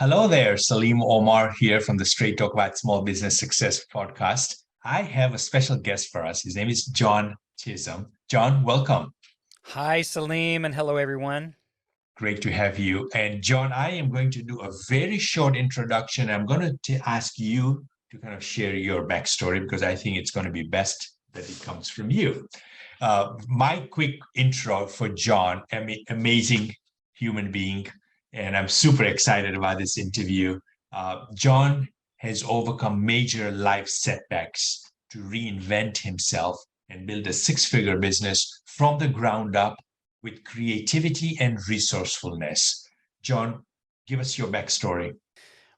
Hello there, Salim Omar here from the Straight Talk About Small Business Success podcast. I have a special guest for us. His name is John Chisum. John, welcome. Hi, Salim, and hello, everyone. Great to have you. And John, I am going to do a very short introduction. I'm going to ask you to kind of share your backstory because I think it's going to be best that it comes from you. My quick intro for John, amazing human being, and I'm super excited about this interview. John has overcome major life setbacks to reinvent himself and build a six-figure business from the ground up with creativity and resourcefulness. John, give us your backstory.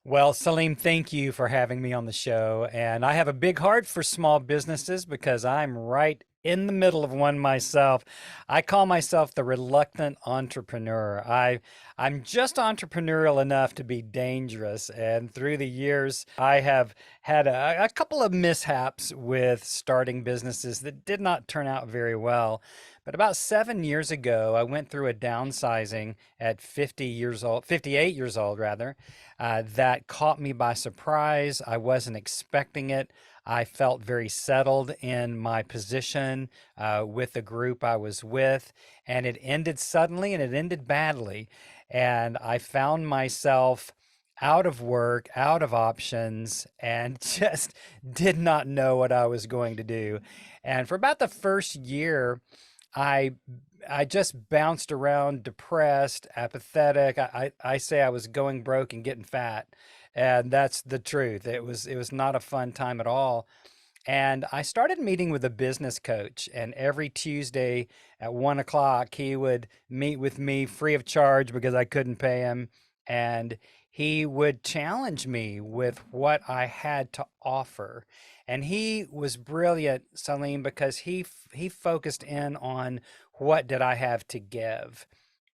Well, Salim, thank you for having me on the show. And I have a big heart for small businesses because I'm right in the middle of one myself. I call myself the reluctant entrepreneur. I'm just entrepreneurial enough to be dangerous. And through the years, I have had a couple of mishaps with starting businesses that did not turn out very well. But about 7 years ago, I went through a downsizing at 50 years old, 58 years old rather, that caught me by surprise. I wasn't expecting it. I felt very settled in my position with the group I was with, and it ended suddenly and it ended badly. And I found myself out of work, out of options, and just did not know what I was going to do. And for about the first year, I I just bounced around, depressed, apathetic. I say I was going broke and getting fat, and that's the truth. It was not a fun time at all. And I started meeting with a business coach, and every Tuesday at 1 o'clock, he would meet with me free of charge because I couldn't pay him. And he would challenge me with what I had to offer. And he was brilliant, Salim, because he focused in on what did I have to give?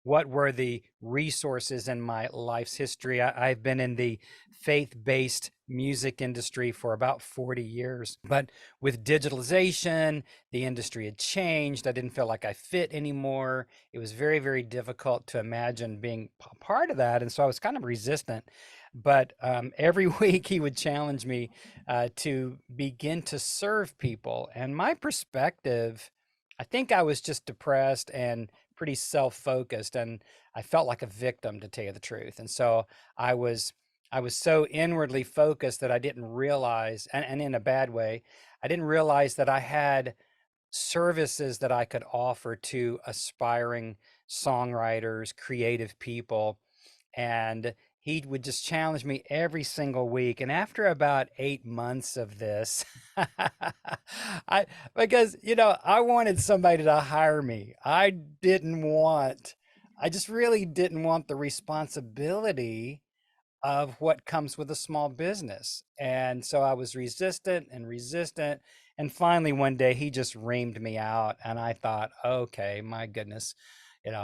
What were the resources in my life's history? I've been in the faith-based music industry for about 40 years, but with digitalization, the industry had changed. I didn't feel like I fit anymore. It was very, very difficult to imagine being part of that, and so I was kind of resistant. But every week he would challenge me to begin to serve people, and my perspective, I think I was just depressed and pretty self-focused, and I felt like a victim, to tell you the truth. And so I was I was so inwardly focused that I didn't realize, and in a bad way, I didn't realize that I had services that I could offer to aspiring songwriters, creative people, and he would just challenge me every single week. And after about 8 months of this, I because I wanted somebody to hire me. I just really didn't want the responsibility of what comes with a small business. And so I was resistant and resistant. And finally, one day he just reamed me out. And I thought, okay, my goodness.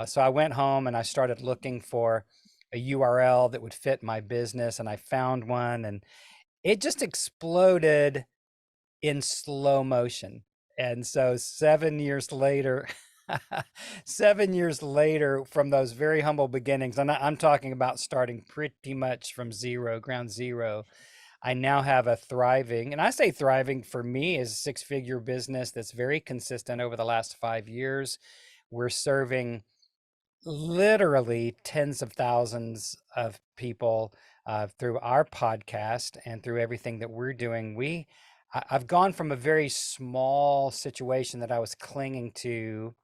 So I went home and I started looking for a URL that would fit my business. And I found one and it just exploded in slow motion. And so 7 years later, 7 years later, from those very humble beginnings, and I'm talking about starting pretty much from zero, ground zero, I now have a thriving, and I say thriving for me is a six-figure business that's very consistent over the last 5 years. We're serving literally tens of thousands of people through our podcast and through everything that we're doing. I've gone from a very small situation that I was clinging to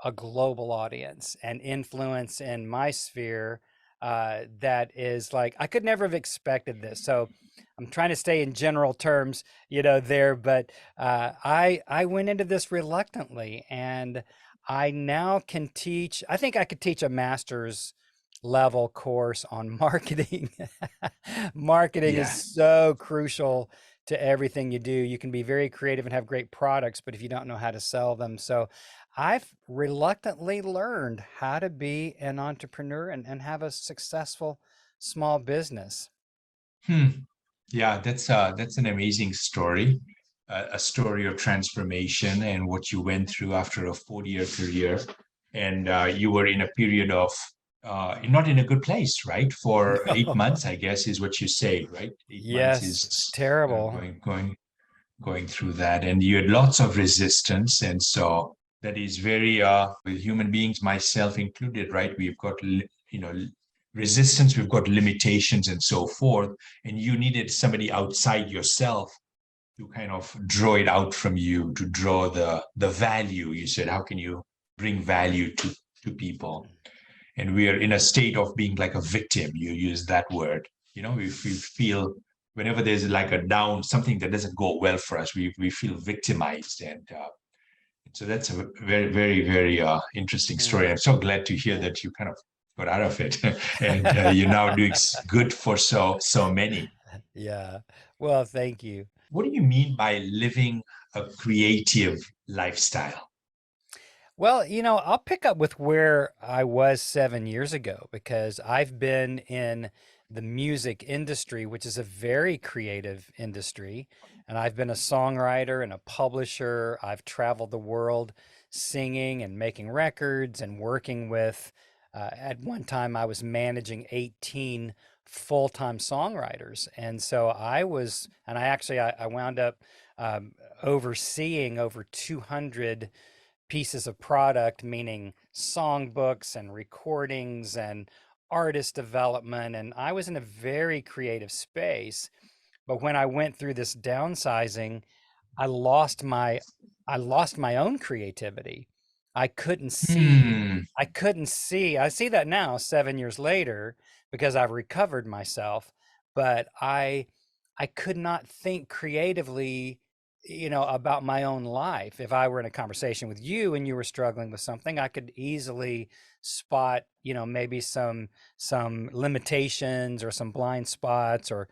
a global audience and influence in my sphere that is like I could never have expected this. So I'm trying to stay in general terms, there, but I went into this reluctantly, and I now can teach. I think I could teach a master's level course on marketing. Marketing is Yeah. so crucial to everything you do. You can be very creative and have great products, but if you don't know how to sell them. So I've reluctantly learned how to be an entrepreneur and have a successful small business. Hmm. Yeah, that's an amazing story, a story of transformation and what you went through after a 40-year career, and you were in a period of not in a good place, right? For 8 months, I guess, is what you say, right? 8 months Yes, is terrible. going through that, and you had lots of resistance, and so that is very with human beings, myself included, right? We've got resistance, we've got limitations, and so forth, and you needed somebody outside yourself to kind of draw it out from you, to draw the value. You said, how can you bring value to people? And we are in a state of being like a victim. You use that word. We feel whenever there's like a down, something that doesn't go well for us, we feel victimized. And so that's a very, very, very interesting story. Mm. I'm so glad to hear that you kind of got out of it, and you're now doing good for so many. Yeah. Well, thank you. What do you mean by living a creative lifestyle? Well, I'll pick up with where I was 7 years ago because I've been in the music industry, which is a very creative industry. And I've been a songwriter and a publisher. I've traveled the world singing and making records and working with, at one time, I was managing 18 full-time songwriters. And so I wound up um, overseeing over 200 pieces of product, meaning songbooks and recordings and artist development. And I was in a very creative space. But when I went through this downsizing, I lost my I lost my own creativity. I couldn't see Hmm. I couldn't see. I see that now 7 years later because I've recovered myself, but I could not think creatively, about my own life. If I were in a conversation with you and you were struggling with something, I could easily spot, maybe some limitations or some blind spots or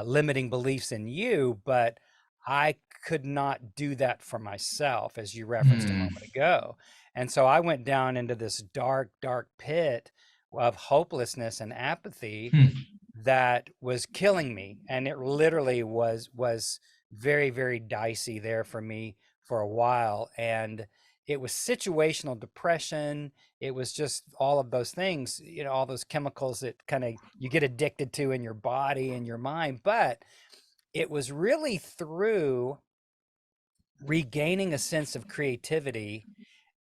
limiting beliefs in you, but I could not do that for myself, as you referenced a Hmm. moment ago. And so I went down into this dark, dark pit of hopelessness and apathy Hmm. that was killing me. And it literally was very, very dicey there for me for a while. And it was situational depression. It was just all of those things, all those chemicals that kind of you get addicted to in your body and your mind. But it was really through regaining a sense of creativity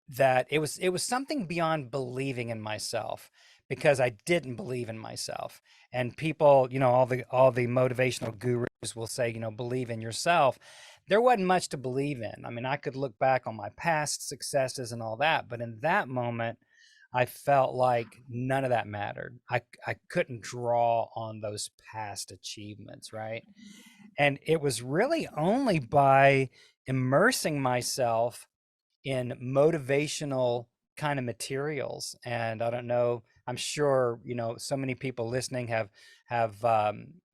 that it was something beyond believing in myself, because I didn't believe in myself. And people, all the motivational gurus will say, believe in yourself. There wasn't much to believe in. I mean, I could look back on my past successes and all that, but in that moment I felt like none of that mattered. I couldn't draw on those past achievements, right? And it was really only by immersing myself in motivational kind of materials. And I don't know, I'm sure, so many people listening have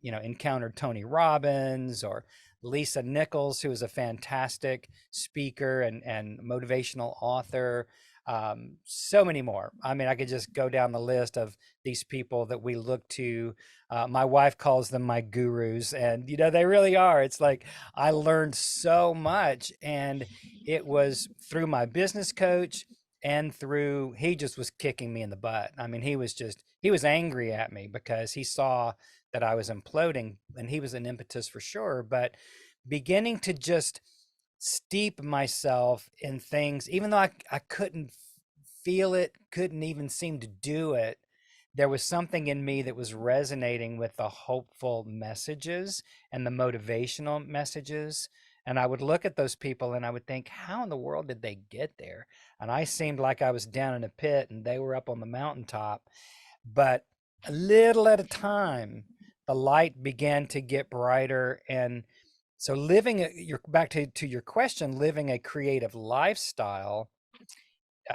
encountered Tony Robbins or Lisa Nichols, who is a fantastic speaker and motivational author. So many more. I mean, I could just go down the list of these people that we look to. My wife calls them my gurus, and they really are. It's like I learned so much, and it was through my business coach and through he just was kicking me in the butt. I mean, he was angry at me because he saw that I was imploding, and he was an impetus for sure. But beginning to just steep myself in things, even though I couldn't feel it, couldn't even seem to do it, there was something in me that was resonating with the hopeful messages and the motivational messages. And I would look at those people and I would think, how in the world did they get there? And I seemed like I was down in a pit and they were up on the mountaintop. But a little at a time, the light began to get brighter. And so you're back to your question, living a creative lifestyle,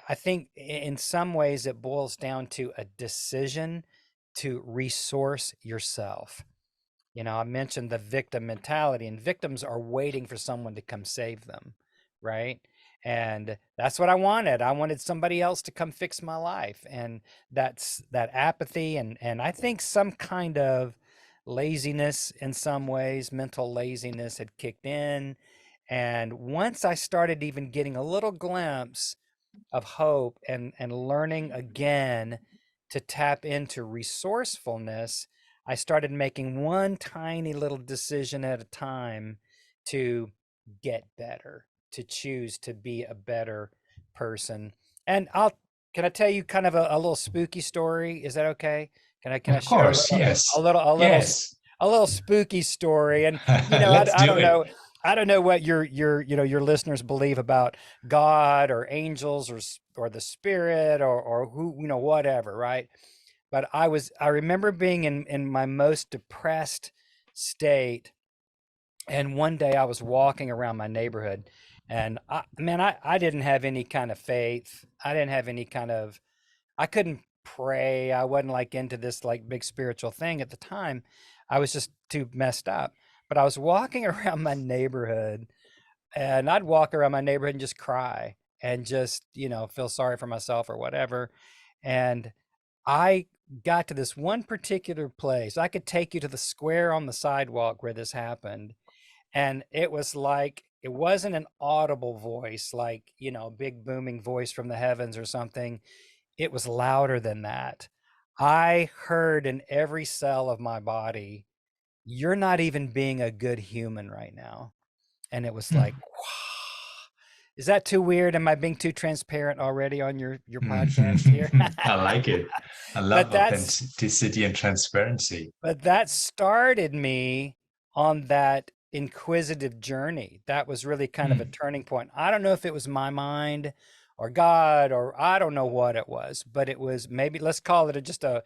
I think in some ways it boils down to a decision to resource yourself. I mentioned the victim mentality, and victims are waiting for someone to come save them, right? And that's what I wanted. I wanted somebody else to come fix my life. And that's that apathy and I think some kind of laziness in some ways, mental laziness had kicked in. And once I started even getting a little glimpse of hope and learning again to tap into resourcefulness, I started making one tiny little decision at a time to get better, to choose to be a better person. And can I tell you kind of a little spooky story? Is that okay? Can I Of share course, yes. a little a little Yes. a little spooky story? And Let's I do don't it. know. I don't know what your listeners believe about God or angels or the spirit or who, whatever, right? But I remember being in my most depressed state, and one day I was walking around my neighborhood, and I didn't have any kind of faith. I didn't have any kind of, I couldn't pray. I wasn't like into this like big spiritual thing at the time. I was just too messed up. But I was walking around my neighborhood, and I'd walk around my neighborhood and just cry and just, feel sorry for myself or whatever. And I got to this one particular place. I could take you to the square on the sidewalk where this happened. And it was like, it wasn't an audible voice, like, a big booming voice from the heavens or something. It was louder than that. I heard in every cell of my body, "You're not even being a good human right now." And it was like, is that too weird? Am I being too transparent already on your podcast here? I like it. I but love that's authenticity and transparency. but that started me on that inquisitive journey. That was really kind of a Mm, turning point. I don't know if it was my mind or God, or I don't know what it was, but it was, maybe let's call it just an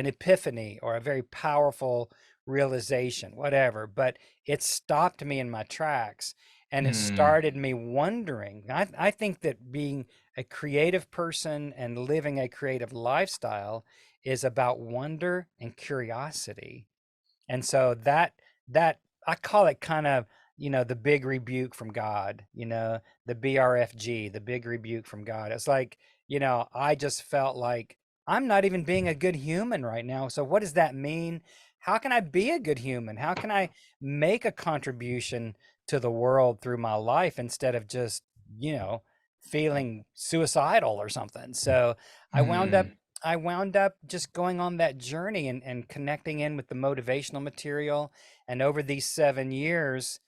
epiphany or a very powerful realization, whatever. But it stopped me in my tracks, and it mm, started me wondering. I think that being a creative person and living a creative lifestyle is about wonder and curiosity. And so that I call it kind of, the big rebuke from God, the BRFG, the big rebuke from God. It's like, I just felt like I'm not even being a good human right now. So what does that mean? How can I be a good human? How can I make a contribution to the world through my life instead of just, you know, feeling suicidal or something? So I wound up mm, I wound up just going on that journey and connecting in with the motivational material. And over these 7 years,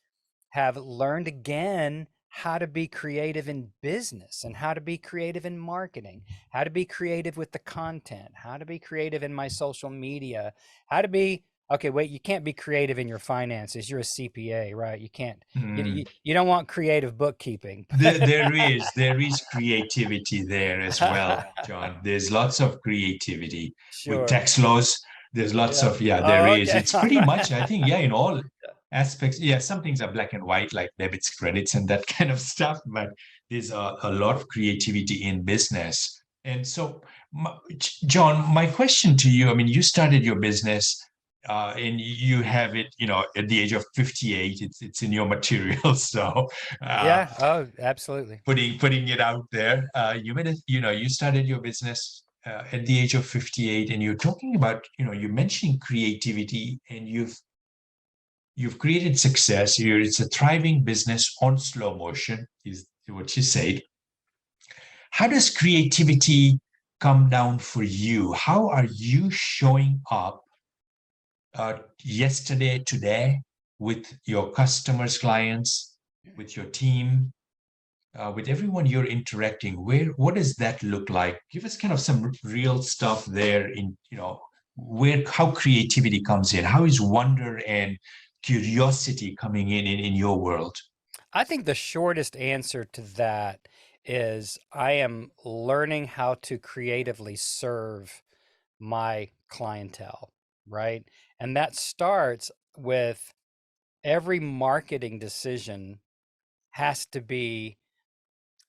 have learned again how to be creative in business and how to be creative in marketing, how to be creative with the content, how to be creative in my social media, how to be, okay, wait, you can't be creative in your finances. You're a CPA, right? You can't, mm. you don't want creative bookkeeping, There is creativity there as well, but John. There's lots of creativity with sure. tax laws. There's lots Yeah. of, yeah, there Oh, is. okay. It's All pretty right. much, I think, yeah, in all aspects. Yeah, some things are black and white, like debits, credits, and that kind of stuff. But there's a lot of creativity in business. And so, John, my question to you, I mean, you started your business and you have it, at the age of 58. It's in your material. So, uh, Yeah. Oh, absolutely. putting it out there. You started your business at the age of 58, and you're talking about, you're mentioning creativity, and you've created success. It's a thriving business on slow motion, is what you said. How does creativity come down for you? How are you showing up yesterday, today, with your customers, clients, with your team, with everyone you're interacting? What does that look like? Give us kind of some real stuff there in, where, how creativity comes in. How is wonder and curiosity coming in your world? I think the shortest answer to that is I am learning how to creatively serve my clientele, right? And that starts with every marketing decision has to be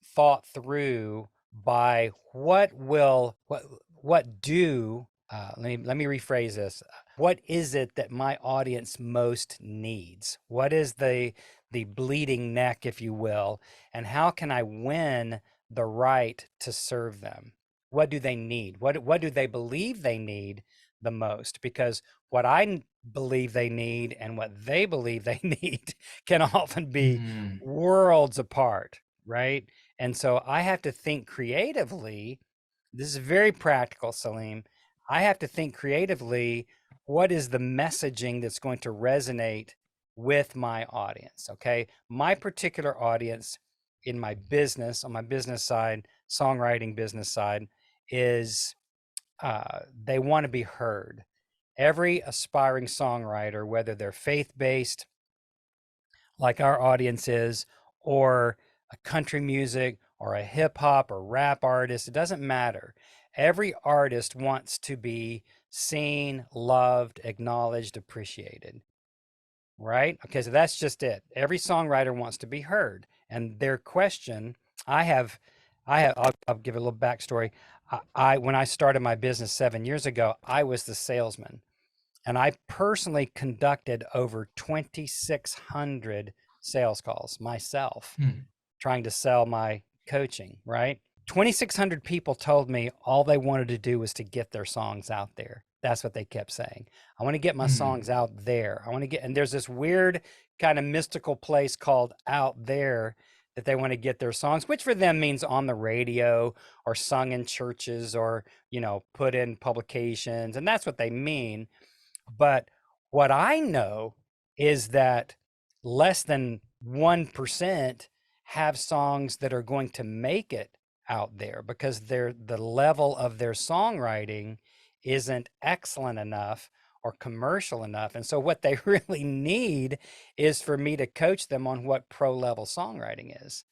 thought through by what do let me rephrase this. What is it that my audience most needs? What is the bleeding neck, if you will, and how can I win the right to serve them? What do they need? What do they believe they need the most? Because what believe they need and what they believe they need can often be Mm, worlds apart, right? And so I have to think creatively This is very practical, Salim. I have to think creatively, what is the messaging that's going to resonate with my audience? Okay. My particular audience in my business, on my business side, songwriting business side, is they want to be heard. Every aspiring songwriter, whether they're faith based, like our audience is, or a country music or a hip hop or rap artist, it doesn't matter. Every artist wants to be seen, loved, acknowledged, appreciated, right? Okay, so that's just it. Every songwriter wants to be heard. And their question, I have, I'll give a little backstory. When I started my business 7 years ago, I was the salesman. And I personally conducted over 2,600 sales calls myself, trying to sell my coaching, right? 2,600 people told me all they wanted to do was to get their songs out there. That's what they kept saying. I want to get my songs out there. I want to get, and there's this weird kind of mystical place called out there that they want to get their songs, which for them means on the radio or sung in churches or, put in publications. And that's what they mean. But what I know is that less than 1% have songs that are going to make it out there because the level of their songwriting isn't excellent enough or commercial enough. And so what they really need is for me to coach them on what pro level songwriting is.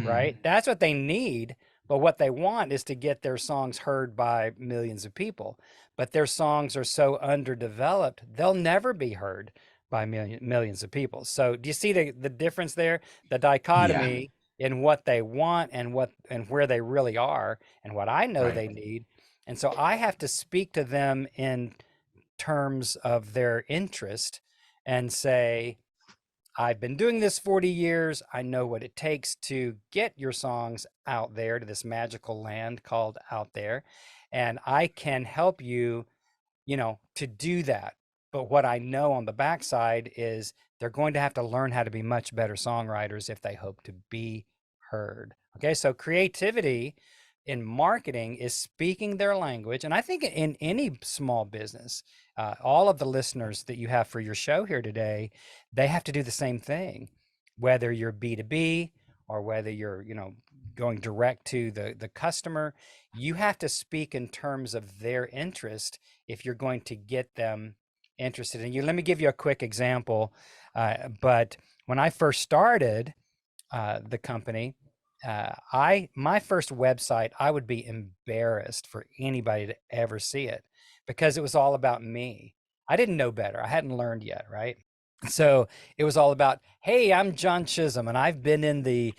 Right? That's what they need. But what they want is to get their songs heard by millions of people. But their songs are so underdeveloped, they'll never be heard by millions of people. So do you see the difference there? The dichotomy in what they want and where they really are and what I know they need. And so I have to speak to them in terms of their interest and say, I've been doing this 40 years. I know what it takes to get your songs out there to this magical land called out there. And I can help you, to do that. But what I know on the backside is they're going to have to learn how to be much better songwriters if they hope to be heard. Okay. So creativity in marketing is speaking their language. And I think in any small business, all of the listeners that you have for your show here today, they have to do the same thing, whether you're B2B or whether you're, going direct to the customer. You have to speak in terms of their interest if you're going to get them interested in you. Let me give you a quick example. But when I first started the company, my first website, I would be embarrassed for anybody to ever see it because it was all about me. I didn't know better. I hadn't learned yet, right? So it was all about, hey, I'm John Chisum, and I've been in the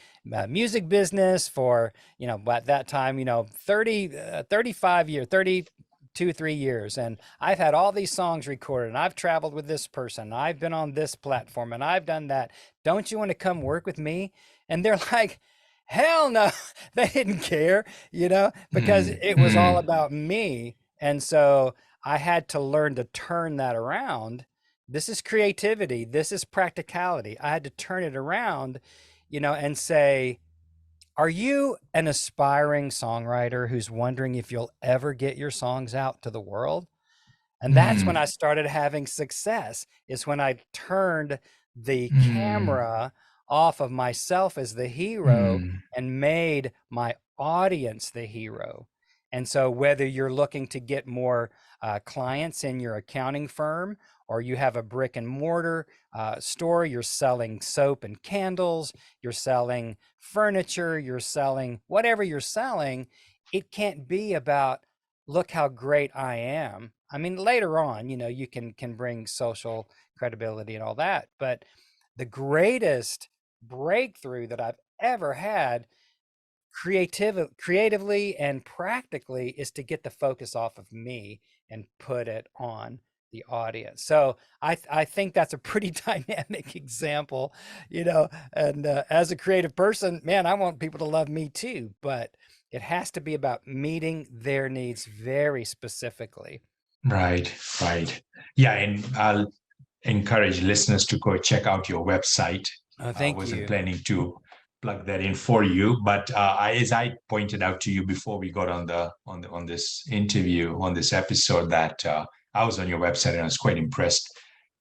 music business for, at that time, 35 years, 32, 3 years. And I've had all these songs recorded, and I've traveled with this person. I've been on this platform, and I've done that. Don't you want to come work with me? And they're like, hell no. They didn't care, because it was all about me. And so I had to learn to turn that around. This is creativity. This is practicality. I had to turn it around, and say, are you an aspiring songwriter who's wondering if you'll ever get your songs out to the world? And that's when I started having success, is when I turned the camera off of myself as the hero and made my audience the hero. And so whether you're looking to get more clients in your accounting firm, or you have a brick and mortar store, you're selling soap and candles, you're selling furniture, you're selling whatever you're selling, it can't be about, look how great I am. I mean, later on, you can bring social credibility and all that. But the greatest breakthrough that I've ever had creatively and practically is to get the focus off of me and put it on the audience. So I think that's a pretty dynamic example, and as a creative person, man, I want people to love me too, but it has to be about meeting their needs very specifically. Right. Yeah. And I'll encourage listeners to go check out your website. Oh, thank you. I wasn't planning to plug that in for you. But as I pointed out to you before we got on this interview, on this episode, that I was on your website and I was quite impressed.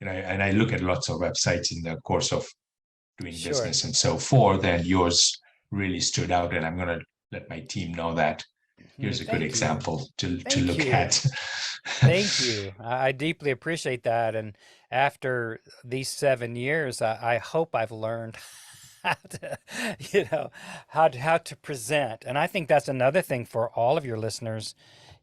And I look at lots of websites in the course of doing Sure. business and so forth, and yours really stood out. And I'm going to let my team know that here's a good Thank you. example to Thank look you. at. Thank you. I deeply appreciate that. And after these 7 years, I hope I've learned how to, how to present. And I think that's another thing for all of your listeners.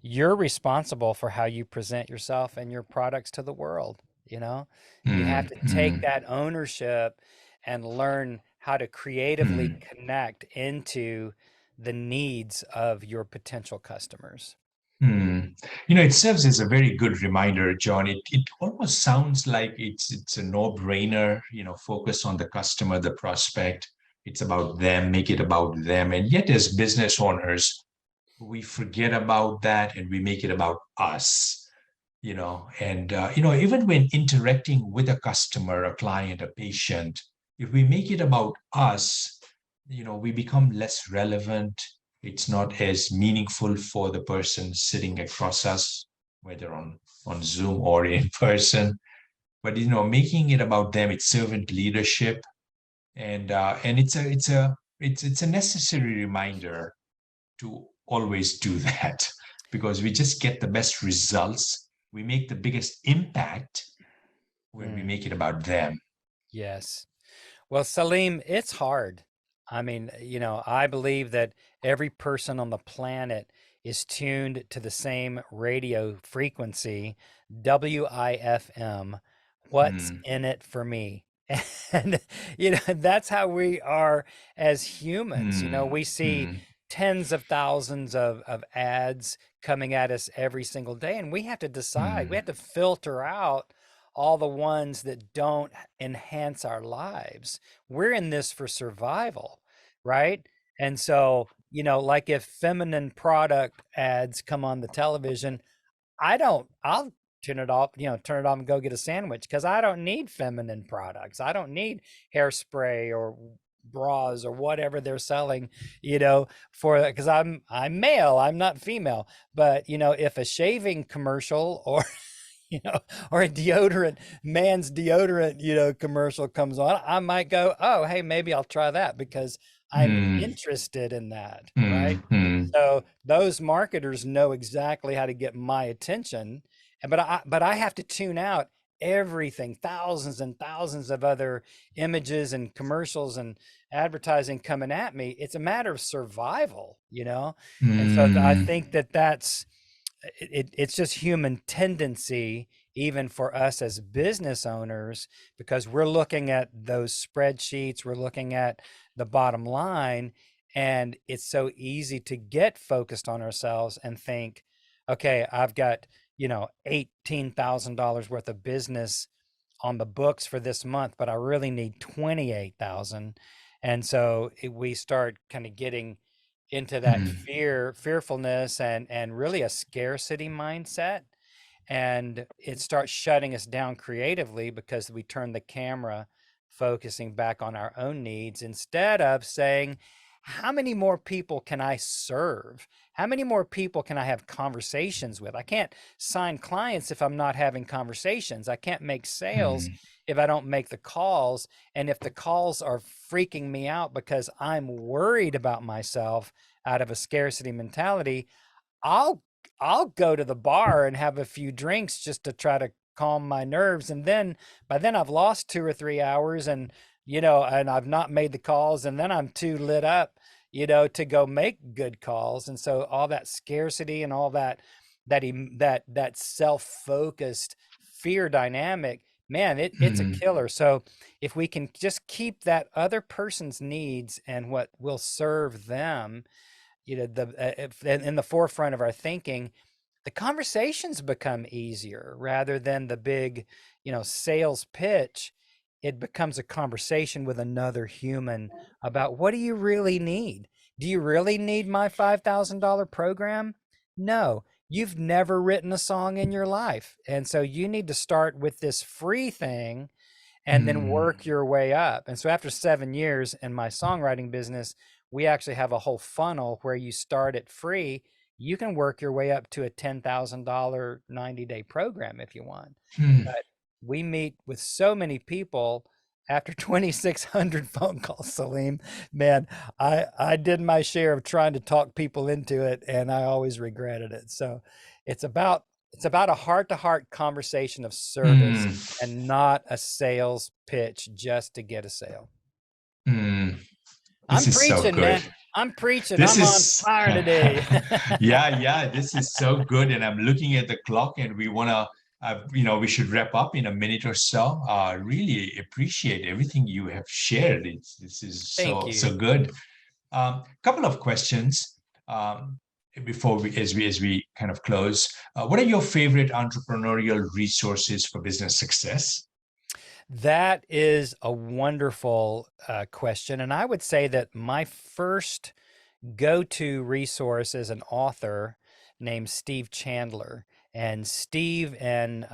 You're responsible for how you present yourself and your products to the world. You have Mm, to take mm, that ownership and learn how to creatively mm. connect into the needs of your potential customers. Hmm. It serves as a very good reminder, John. It almost sounds like it's a no-brainer, focus on the customer, the prospect. It's about them, make it about them. And yet, as business owners, we forget about that and we make it about us, and even when interacting with a customer, a client, a patient, if we make it about us, we become less relevant. It's not as meaningful for the person sitting across us, whether on Zoom or in person. But making it about them, it's servant leadership, and it's a necessary reminder to always do that, because we just get the best results. We make the biggest impact when we Mm, make it about them. yes. Well, Salim, it's hard. I mean, I believe that every person on the planet is tuned to the same radio frequency, WIFM. What's Mm, in it for me? And, that's how we are as humans. mm, We see mm, tens of thousands of ads coming at us every single day, and we have to decide, we mm, have to filter out all the ones that don't enhance our lives. We're in this for survival, right? And so, like if feminine product ads come on the television, I'll turn it off and go get a sandwich because I don't need feminine products. I don't need hairspray or bras or whatever they're selling, for because I'm male, I'm not female. But if a shaving commercial or you know, or a man's deodorant, commercial comes on, I might go, oh, hey, maybe I'll try that because I'm mm, interested in that, right? mm, mm, So those marketers know exactly how to get my attention, but I have to tune out everything, thousands and thousands of other images and commercials and advertising coming at me. It's a matter of survival. And so I mm, think it's just human tendency, even for us as business owners, because we're looking at those spreadsheets, we're looking at the bottom line, and it's so easy to get focused on ourselves and think, okay, I've got $18,000 worth of business on the books for this month, but I really need 28,000. And so we start kind of getting into that mm, fearfulness and really a scarcity mindset, and it starts shutting us down creatively because we turn the camera focusing back on our own needs instead of saying, how many more people can I serve? How many more people can I have conversations with? I can't sign clients if I'm not having conversations. I can't make sales mm, if I don't make the calls. And if the calls are freaking me out because I'm worried about myself out of a scarcity mentality, I'll I'll go to the bar and have a few drinks just to try to calm my nerves. And then by then I've lost 2 or 3 hours, and I've not made the calls, and then I'm too lit up, to go make good calls. And so all that scarcity and all that self-focused fear dynamic, man, it's a mm, killer. So if we can just keep that other person's needs and what will serve them, if in the forefront of our thinking, the conversations become easier rather than the big, sales pitch. It becomes a conversation with another human about, what do you really need? Do you really need my $5,000 program? No, you've never written a song in your life. And so you need to start with this free thing, and then work your way up. And so after 7 years in my songwriting business, we actually have a whole funnel where you start at free. You can work your way up to a $10,000 90-day program if you want. But we meet with so many people after 2,600 phone calls, Salim. Man, I did my share of trying to talk people into it, and I always regretted it. So it's about a heart-to-heart conversation of service and not a sales pitch just to get a sale. This I'm is so preaching, good. man. I'm preaching. This I'm is on fire today. yeah, this is so good. And I'm looking at the clock, and we want to, we should wrap up in a minute or so. Really appreciate everything you have shared. This is so good. Couple of questions before as we kind of close. What are your favorite entrepreneurial resources for business success? That is a wonderful question. And I would say that my first go-to resource is an author named Steve Chandler. And Steve and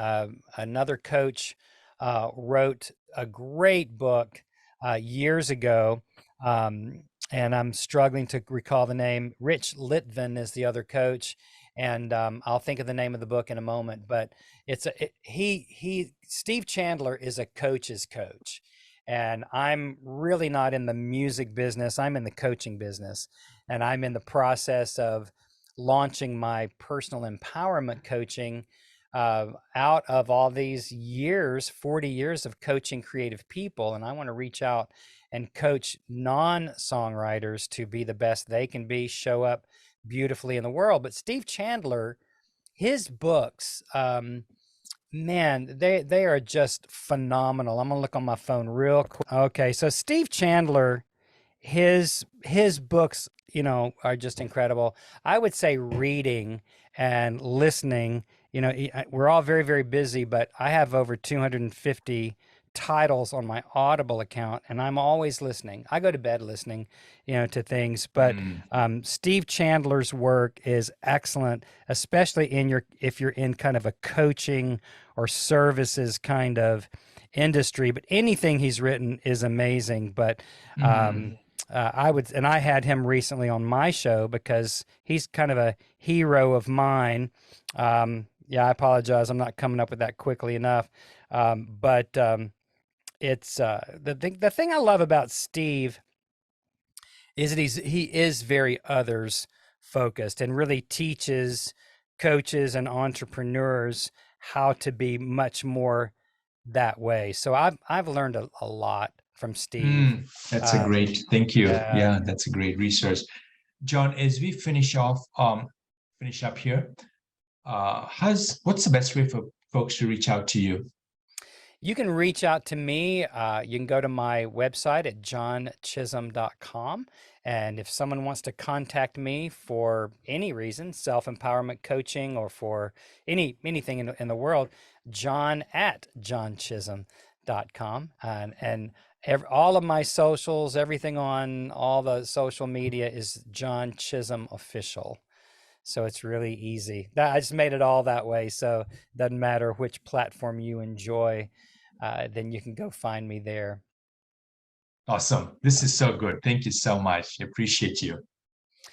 another coach wrote a great book years ago. And I'm struggling to recall the name. Rich Litvin is the other coach. And I'll think of the name of the book in a moment, but Steve Chandler is a coach's coach, and I'm really not in the music business. I'm in the coaching business, and I'm in the process of launching my personal empowerment coaching out of all these years, 40 years of coaching creative people. And I want to reach out and coach non-songwriters to be the best they can be, show up beautifully in the world. But Steve Chandler, his books, man, they are just phenomenal. I'm gonna look on my phone real quick. Okay, so Steve Chandler, his books, are just incredible. I would say reading and listening. We're all very, very busy, but I have over 250 titles on my Audible account, and I'm always listening. I go to bed listening, to things. But Steve Chandler's work is excellent, especially if you're in kind of a coaching or services kind of industry. But anything he's written is amazing. But I had him recently on my show because he's kind of a hero of mine. I apologize, I'm not coming up with that quickly enough. But it's the thing I love about Steve is that he is very others focused and really teaches coaches and entrepreneurs how to be much more that way. So I've learned a lot from Steve. That's a great, thank you. Yeah, that's a great resource. John, as we finish up here, what's the best way for folks to reach out to you? You can reach out to me. You can go to my website at johnchisum.com. And if someone wants to contact me for any reason, self-empowerment coaching, or for anything in the world, john@johnchisum.com. And all of my socials, everything on all the social media is John Chisum Official. So it's really easy. I just made it all that way. So it doesn't matter which platform you enjoy, then you can go find me there. Awesome. This is so good. Thank you so much. Appreciate you.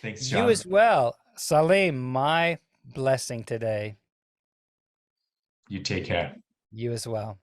Thanks, John. You as well. Salim, my blessing today. You take care. You as well.